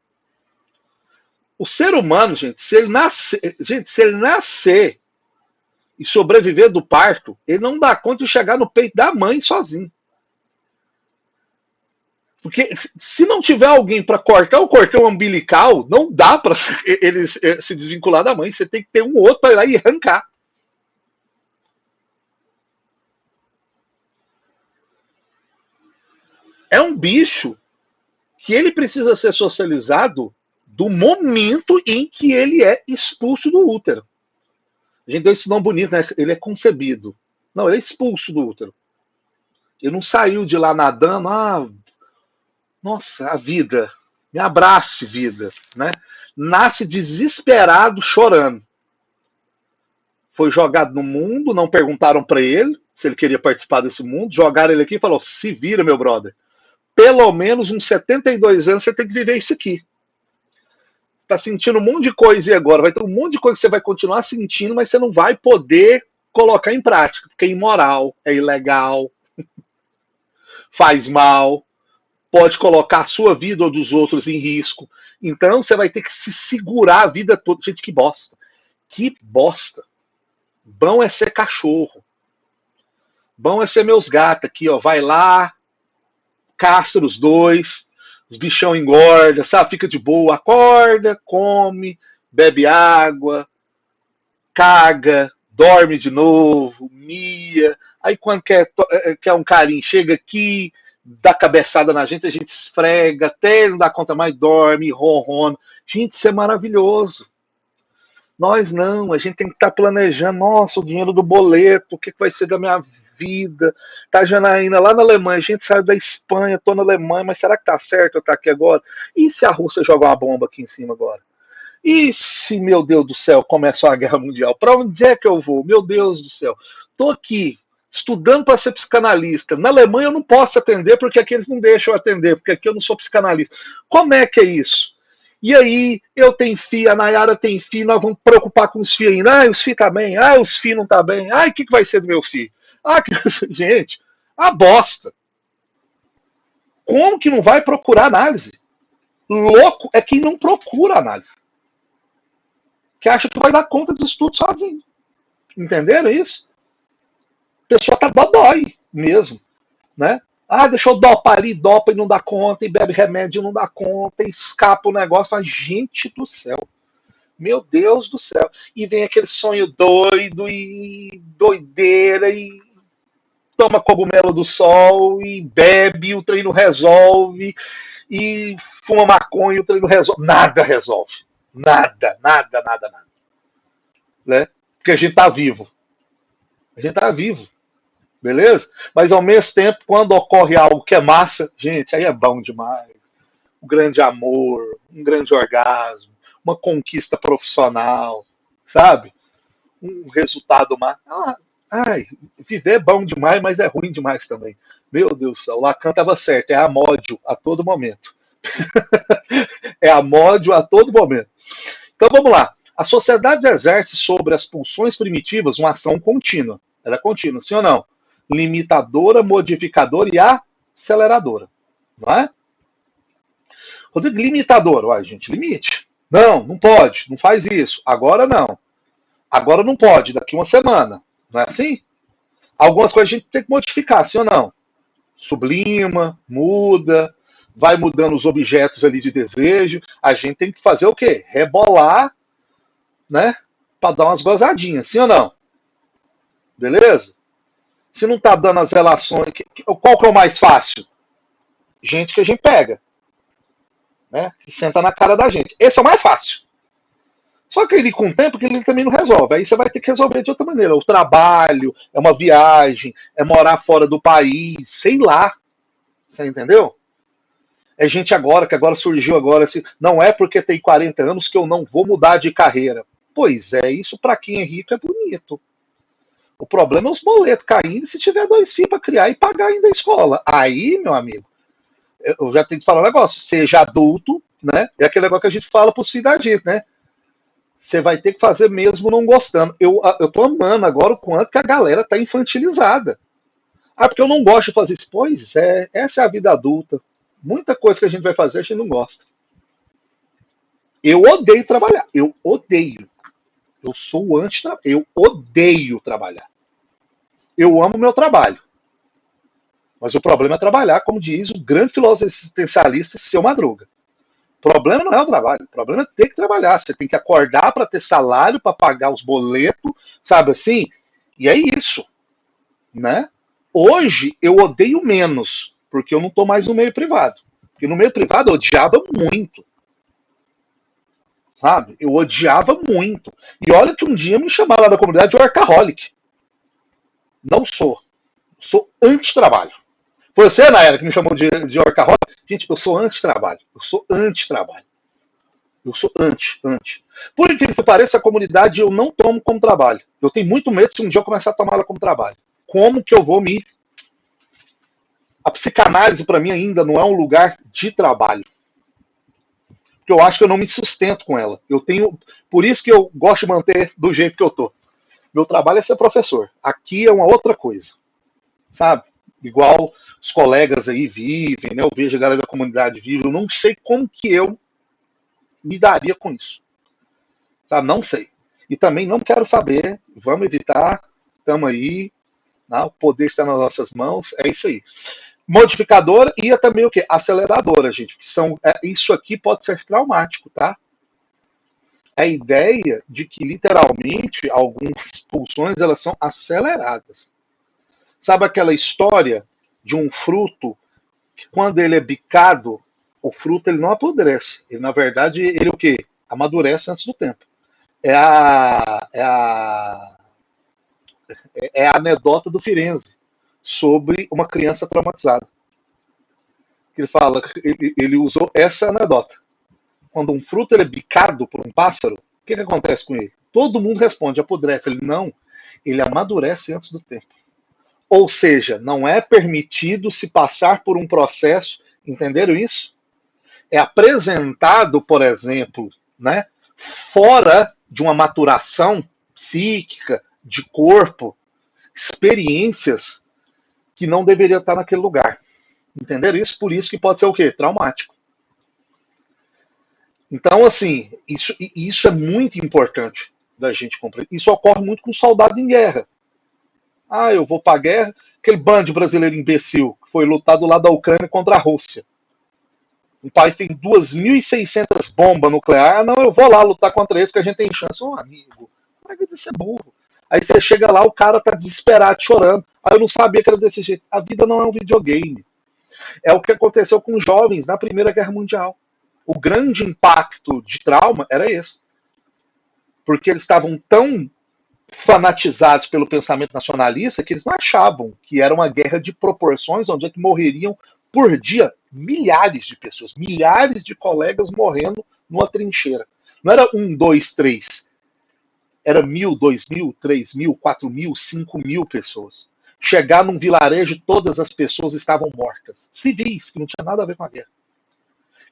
Speaker 1: O ser humano, gente, se ele nascer e sobreviver do parto, ele não dá conta de chegar no peito da mãe sozinho. Porque se não tiver alguém para cortar o cordão umbilical, não dá para ele se desvincular da mãe. Você tem que ter um outro para ir lá e arrancar. É um bicho que ele precisa ser socializado do momento em que ele é expulso do útero. A gente deu esse nome bonito, né? Ele é concebido. Não, ele é expulso do útero. Ele não saiu de lá nadando, nossa, a vida, me abrace, vida, né? Nasce desesperado, chorando. Foi jogado no mundo, não perguntaram para ele se ele queria participar desse mundo, jogaram ele aqui e falou, se vira, meu brother. Pelo menos uns 72 anos você tem que viver isso aqui. Está sentindo um monte de coisa e agora vai ter um monte de coisa que você vai continuar sentindo, mas você não vai poder colocar em prática, porque é imoral, é ilegal, faz mal, pode colocar a sua vida ou dos outros em risco. Então você vai ter que se segurar a vida toda. Gente, que bosta. Que bosta. Bom é ser cachorro. Bom é ser meus gatos aqui, ó. Vai lá, castra os dois, os bichão engorda, sabe? Fica de boa, acorda, come, bebe água, caga, dorme de novo, mia. Aí quando quer um carinho, chega aqui, dá cabeçada na gente, a gente esfrega, até ele não dá conta mais, dorme, ronrona. Gente, isso é maravilhoso. Nós não, a gente tem que estar planejando, nossa, o dinheiro do boleto, o que vai ser da minha vida. Tá, Janaína, lá na Alemanha, a gente saiu da Espanha, tô na Alemanha, mas será que tá certo eu estar aqui agora? E se a Rússia jogar uma bomba aqui em cima agora? E se, meu Deus do céu, começa a guerra mundial? Para onde é que eu vou? Meu Deus do céu. Estou aqui, estudando para ser psicanalista. Na Alemanha eu não posso atender, porque aqui eles não deixam eu atender, porque aqui eu não sou psicanalista. Como é que é isso? E aí, eu tenho filho, a Nayara tem filho, nós vamos preocupar com os filhos ainda. Ah, os filhos tá bem, ah, os filhos não tá bem. Ah, o que vai ser do meu filho? Ah, gente, a bosta. Como que não vai procurar análise? Louco é quem não procura análise. Que acha que vai dar conta disso tudo sozinho. Entenderam isso? A pessoa tá dodói mesmo, né? Ah, deixa eu dopar ali, dopa e não dá conta, e bebe remédio e não dá conta, e escapa o negócio. Fala, gente do céu. Meu Deus do céu. E vem aquele sonho doido e doideira e toma cogumelo do sol e bebe, o treino resolve, e fuma maconha e o treino resolve. Nada resolve. Nada. Né? Porque a gente tá vivo. A gente tá vivo. Beleza? Mas ao mesmo tempo, quando ocorre algo que é massa, gente, aí é bom demais. Um grande amor, um grande orgasmo, uma conquista profissional, sabe? Um resultado massa. Ai, viver é bom demais, mas é ruim demais também. Meu Deus do céu, o Lacan estava certo, é amódio a todo momento. É amódio a todo momento. Então vamos lá. A sociedade exerce sobre as pulsões primitivas uma ação contínua. Ela é contínua, sim ou não? Limitadora, modificadora e aceleradora. Não é? Rodrigo, limitador. Ué, gente, limite. Não pode, não faz isso. Agora não. Agora não pode, daqui uma semana. Não é assim? Algumas coisas a gente tem que modificar, sim ou não? Sublima, muda, vai mudando os objetos ali de desejo. A gente tem que fazer o quê? Rebolar, né? Para dar umas gozadinhas, sim ou não? Beleza? Se não tá dando as relações, qual que é o mais fácil? Gente que a gente pega, né? Que senta na cara da gente. Esse é o mais fácil. Só que ele, com o tempo, que ele também não resolve. Aí você vai ter que resolver de outra maneira. O trabalho, é uma viagem, é morar fora do país, sei lá. Você entendeu? É gente agora, que agora surgiu agora, assim, não é porque tem 40 anos que eu não vou mudar de carreira. Pois é, isso para quem é rico é bonito. O problema é os boletos caindo se tiver 2 filhos para criar e pagar ainda a escola. Aí, meu amigo, eu já tenho que falar um negócio. Seja adulto, né? É aquele negócio que a gente fala para os filhos da gente, né? Você vai ter que fazer mesmo não gostando. Eu tô amando agora o quanto que a galera tá infantilizada. Ah, porque eu não gosto de fazer isso. Pois é, essa é a vida adulta. Muita coisa que a gente vai fazer a gente não gosta. Eu odeio trabalhar. Eu odeio. Eu sou anti-trabalho. Eu odeio trabalhar. Eu amo meu trabalho. Mas o problema é trabalhar, como diz o grande filósofo existencialista, Seu Madruga. O problema não é o trabalho. O problema é ter que trabalhar. Você tem que acordar para ter salário, para pagar os boletos, sabe assim? E é isso. Né? Hoje eu odeio menos, porque eu não estou mais no meio privado. Porque no meio privado eu odiava muito. Sabe? Eu odiava muito. E olha que um dia me chamaram lá da comunidade de workaholic. Não sou. Sou anti-trabalho. Foi você, Nayara, que me chamou de workaholic? Gente, eu sou anti-trabalho. Eu sou anti-trabalho. Eu sou anti. Por incrível que pareça, a comunidade eu não tomo como trabalho. Eu tenho muito medo se um dia eu começar a tomar ela como trabalho. Como que eu vou me... A psicanálise, para mim, ainda não é um lugar de trabalho. Porque eu acho que eu não me sustento com ela. Eu tenho... Por isso que eu gosto de manter do jeito que eu tô. Meu trabalho é ser professor. Aqui é uma outra coisa. Sabe? Igual os colegas aí vivem, né? Eu vejo a galera da comunidade vive. Eu não sei como que eu me daria com isso. Sabe? Não sei. E também não quero saber. Vamos evitar. Estamos aí. Não? O poder está nas nossas mãos. É isso aí. Modificadora e também o quê? Aceleradora, gente. Isso aqui pode ser traumático, tá? A ideia de que, literalmente, algumas pulsões elas são aceleradas. Sabe aquela história de um fruto que, quando ele é bicado, o fruto ele não apodrece. Ele, na verdade, ele o quê? Amadurece antes do tempo. É a anedota do Firenze sobre uma criança traumatizada. Ele fala, ele usou essa anedota. quando um fruto ele é bicado por um pássaro, o que acontece com ele? Todo mundo responde, apodrece. Ele não, ele amadurece antes do tempo. Ou seja, não é permitido se passar por um processo, entenderam isso? É apresentado, por exemplo, né, fora de uma maturação psíquica, de corpo, experiências que não deveriam estar naquele lugar. Entenderam isso? Por isso que pode ser o quê? Traumático. Então, assim, isso é muito importante da gente compreender. Isso ocorre muito com soldado em guerra. Ah, eu vou para a guerra, aquele bando de brasileiro imbecil que foi lutar do lado da Ucrânia contra a Rússia. Um país tem 2.600 bombas nucleares. Ah, não, eu vou lá lutar contra eles que a gente tem chance. Ô, amigo, como é que você é burro? Aí você chega lá, o cara tá desesperado, chorando. Aí eu não sabia que era desse jeito. A vida não é um videogame. É o que aconteceu com os jovens na Primeira Guerra Mundial. O grande impacto de trauma era esse. Porque eles estavam tão fanatizados pelo pensamento nacionalista que eles não achavam que era uma guerra de proporções onde é que morreriam por dia milhares de pessoas, milhares de colegas morrendo numa trincheira. Não era 1, 2, 3. Era 1.000, 2.000, 3.000, 4.000, 5.000 pessoas. Chegar num vilarejo, todas as pessoas estavam mortas. Civis, que não tinha nada a ver com a guerra.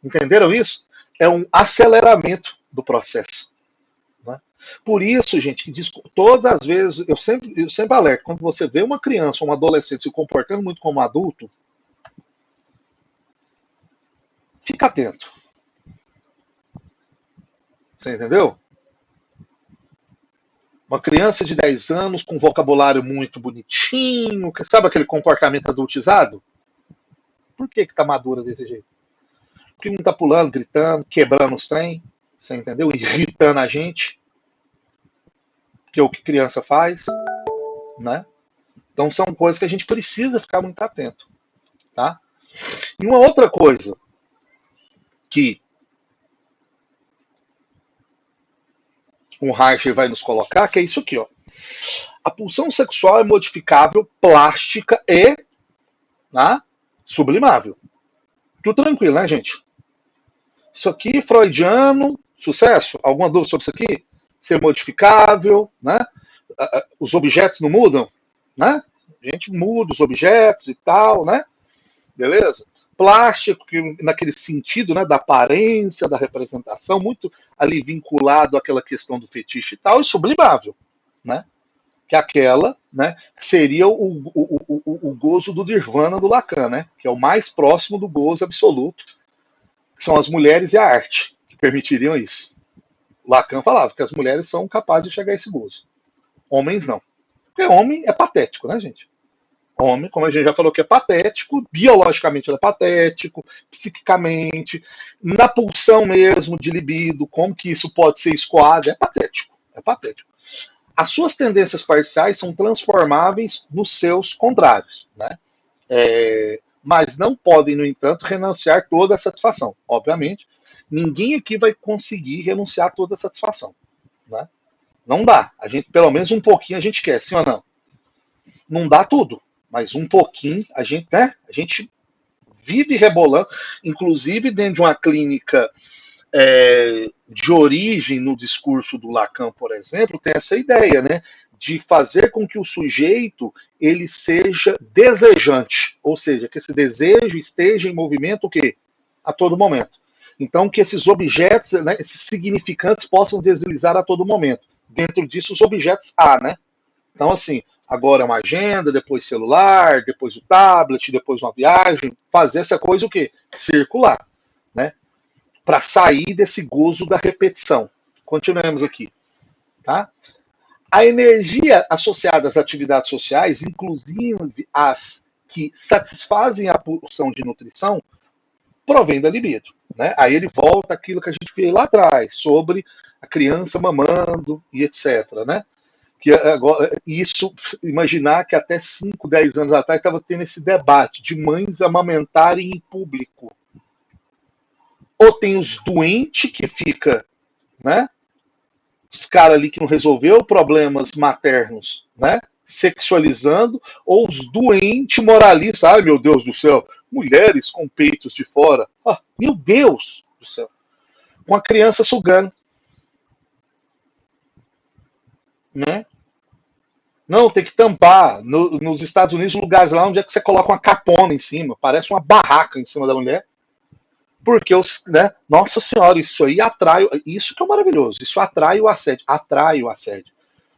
Speaker 1: Entenderam isso? É um aceleramento do processo. Né? Por isso, gente, todas as vezes, eu sempre alerto, quando você vê uma criança ou um adolescente se comportando muito como adulto, fica atento. Você entendeu? Uma criança de 10 anos com vocabulário muito bonitinho, sabe aquele comportamento adultizado? Por que tá madura desse jeito? Porque não tá pulando, gritando, quebrando os trem, você entendeu? Irritando a gente. Que é o que criança faz, né? Então são coisas que a gente precisa ficar muito atento, tá? E uma outra coisa que o Harcher vai nos colocar, que é isso aqui, ó. A pulsão sexual é modificável, plástica e sublimável. Tudo tranquilo, né, gente? Isso aqui, freudiano, sucesso? Alguma dúvida sobre isso aqui? Ser modificável, né? Os objetos não mudam, né? A gente muda os objetos e tal, né? Beleza? Plástico, naquele sentido, né, da aparência, da representação, muito ali vinculado àquela questão do fetiche e tal, e sublimável, né? Que é aquela, né, que seria o gozo do Nirvana do Lacan, né? Que é o mais próximo do gozo absoluto, que são as mulheres e a arte, que permitiriam isso. Lacan falava que as mulheres são capazes de chegar a esse gozo. Homens não. Porque homem é patético, né, gente? Homem, como a gente já falou que é patético, biologicamente ele é patético, psiquicamente, na pulsão mesmo de libido, como que isso pode ser escoado, é patético. É patético. As suas tendências parciais são transformáveis nos seus contrários, né? Mas não podem, no entanto, renunciar toda a satisfação. Obviamente, ninguém aqui vai conseguir renunciar toda a satisfação, né? Não dá. A gente, pelo menos um pouquinho a gente quer, sim ou não? Não dá tudo, mas um pouquinho a gente, né? A gente vive rebolando, inclusive dentro de uma clínica de origem no discurso do Lacan, por exemplo, tem essa ideia, né? De fazer com que o sujeito ele seja desejante, ou seja, que esse desejo esteja em movimento o quê? A todo momento. Então, que esses objetos, né, esses significantes possam deslizar a todo momento. Dentro disso, os objetos A, né? Então, assim, agora é uma agenda, depois celular, depois o tablet, depois uma viagem. Fazer essa coisa o quê? Circular, né? Para sair desse gozo da repetição. Continuemos aqui, tá? A energia associada às atividades sociais, inclusive as que satisfazem a pulsão de nutrição, provém da libido, né? Aí ele volta àquilo que a gente fez lá atrás, sobre a criança mamando e etc, né? Que agora, isso, imaginar que até 5, 10 anos atrás estava tendo esse debate de mães amamentarem em público. Ou tem os doentes que fica, né? Os caras ali que não resolveu problemas maternos, né? Sexualizando, ou os doentes moralistas. Ai, meu Deus do céu, mulheres com peitos de fora. Ah, meu Deus do céu. com a criança sugando. Né? Não, tem que tampar. Nos Estados Unidos, lugares lá onde é que você coloca uma capona em cima, parece uma barraca em cima da mulher. Porque, né? Nossa Senhora, isso aí atrai. Isso que é maravilhoso. Isso atrai o assédio. Atrai o assédio.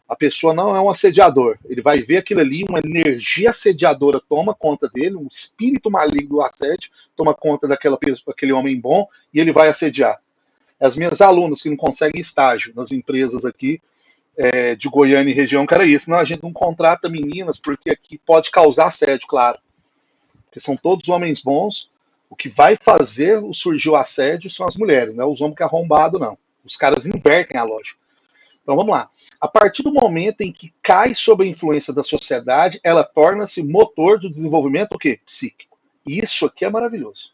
Speaker 1: A pessoa não é um assediador. Ele vai ver aquilo ali, uma energia assediadora toma conta dele, um espírito maligno do assédio toma conta daquele homem bom e ele vai assediar. As minhas alunas que não conseguem estágio nas empresas aqui de Goiânia e região, que era isso. Não, a gente não contrata meninas porque aqui pode causar assédio, claro. Porque são todos homens bons. O que vai fazer surgir o assédio são as mulheres, né? Os homens que arrombado, não. Os caras invertem a lógica. Então vamos lá. A partir do momento em que cai sob a influência da sociedade, ela torna-se motor do desenvolvimento o quê? Psíquico. Isso aqui é maravilhoso.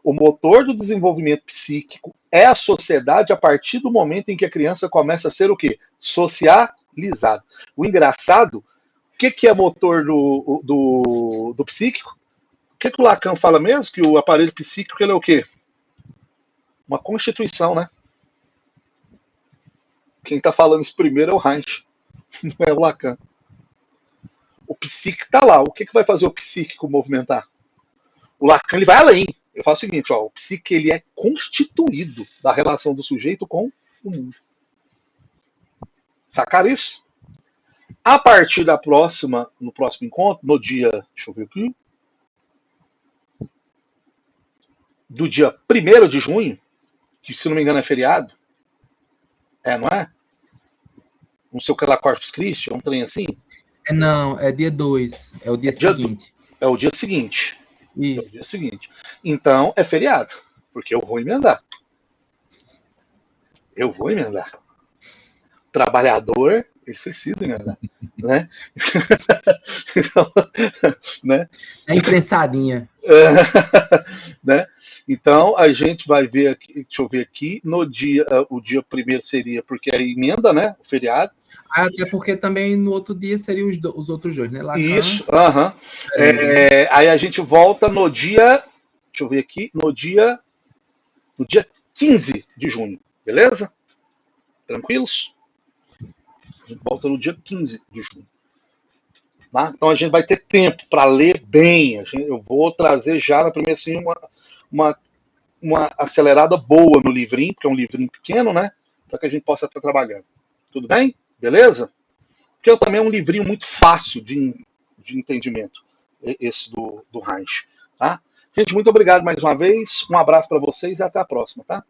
Speaker 1: O motor do desenvolvimento psíquico é a sociedade a partir do momento em que a criança começa a ser o quê? Socializada. O engraçado, o que é motor do psíquico? O que o Lacan fala mesmo? Que o aparelho psíquico ele é o quê? Uma constituição, né? Quem está falando isso primeiro é o Reich, não é o Lacan. O psíquico está lá. O que vai fazer o psíquico movimentar? O Lacan ele vai além. Eu falo o seguinte, ó, o psíquico ele é constituído da relação do sujeito com o mundo. Sacar isso? A partir no próximo encontro, no dia, deixa eu ver aqui, do dia 1º de junho, que se não me engano é feriado, não é? Não sei o que lá, Corpus Christi, é um trem assim?
Speaker 4: Não, é dia 2, é o dia seguinte.
Speaker 1: É o dia seguinte.
Speaker 4: Isso.
Speaker 1: É o dia seguinte. Então, é feriado, porque eu vou emendar. O trabalhador, ele precisa emendar, né? Então, né?
Speaker 4: É imprensadinha.
Speaker 1: Né? Então, a gente vai ver aqui, deixa eu ver aqui, o dia 1º seria porque é emenda, né? O feriado.
Speaker 4: Até porque também no outro dia seriam os outros dois, né? Lacan,
Speaker 1: isso, aí a gente volta no dia, deixa eu ver aqui, no dia 15 de junho, beleza? Tranquilos? A gente volta no dia 15 de junho. Tá? Então a gente vai ter tempo para ler bem. Eu vou trazer já na primeira assim, uma acelerada boa no livrinho, porque é um livrinho pequeno, né? Para que a gente possa estar trabalhando. Tudo bem? Beleza? Porque também é um livrinho muito fácil de entendimento, esse do Reich. Tá? Gente, muito obrigado mais uma vez. Um abraço para vocês e até a próxima, tá?